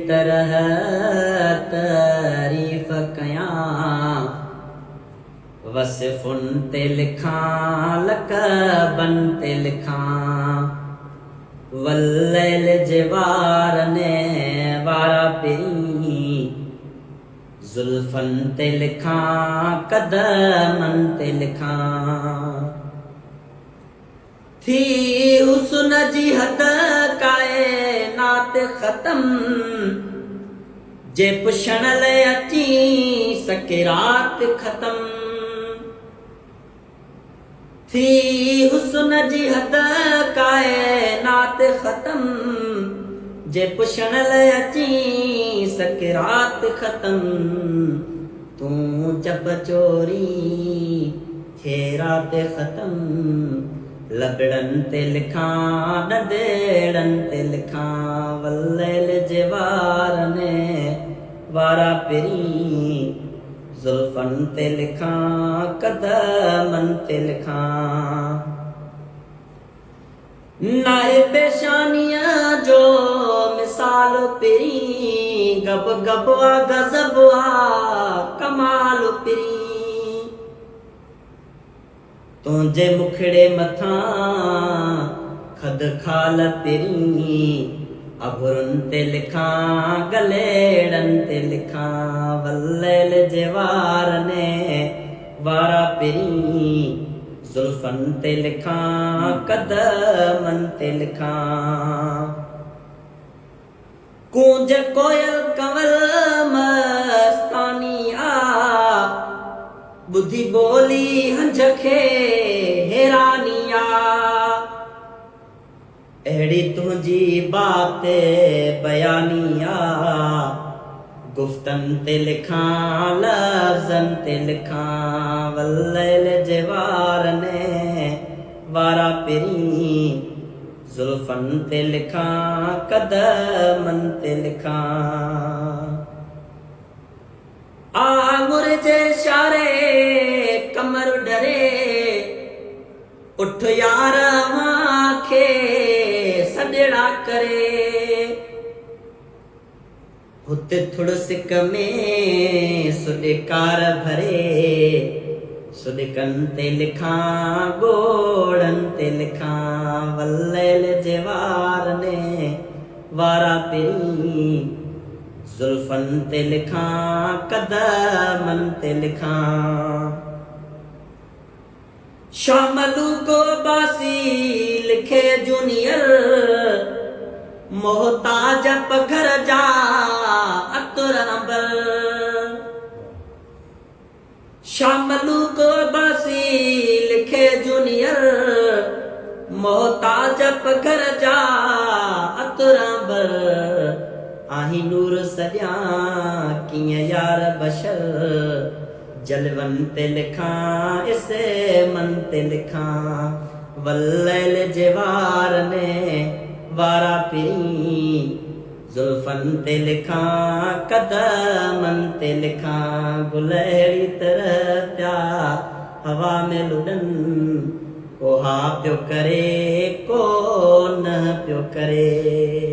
तरह तारीफ कयां, वसिफुन ते लिखां लक़बन ते लिखां, वल्लैल जे वारने वारा पिरी, ज़ुल्फ़न ते लिखां क़दमन ते लिखां। थी हुस्न जी हद काइनात ख़तम, जे पुछण लाइ अची सकिरात ख़तम। थी हुस्न जी हद काइनात ख़तम, जे पुछण लाइ अची सकिरात ख़तम। तूं जब चोरी थे रात ख़तम, लबड़न ते लिखां ॾंदेड़न ते लिखां, वल्लैल जे वारने वारा पिरी, ज़ुल्फ़न ते लिखां क़दमन ते लिखां। नाहे पेशानीअ जो मिसाल पिरी, गब गब आ गज़ब आ कमाल पिरी। तुंहिंजे मुखड़े मथां खद खाल पिरी, अबरुन ते लिखां गलेड़न ते लिखां, वल्लैल जे वारने वारा पिरी, ज़ुल्फ़न ते लिखां क़दमन ते लिखां। कूंज कोयल कंवल मस्तानी आ, ॿुधी ॿोली हंज खे हैरानी आ। अहिड़ी तुंहिंजी बात बयानी आ, गुफ़्तन ते लिखां लफ़्ज़न ते लिखां, वल्लैल जे वारने वारा पिरी, ज़ुल्फ़न ते लिखां क़दमन ते लिखां। आंगुर जे इशारे कमर डरे, उठ यार मांखे सॾड़ा करे। हुते थुड़ सिक में सुॾिकार भरे, सुॾिकन ते लिखां गोड़न ते लिखां, वल्लैल जे वारने वारा पिरी, ज़ुल्फ़न ते लिखां क़दमन ते लिखां। शामलू को बासी लिखे जूनियर, मोहताज पघर जा अतुर अंबर। शामलू को बासी लिखे जूनियर, मोहताज पघर जा अतुर अंबर। आही नूर सॼा कीअं यार बशर, जलवन ते लिखां इसे मन ते लिखां, वल्लैल जे वारने वारा पिरी, ज़ुल्फ़न ते लिखां क़दमन ते लिखां। गुल अहिड़ी तरह पिया हवा में लुॾन, को हा पियो करे को न पियो करे।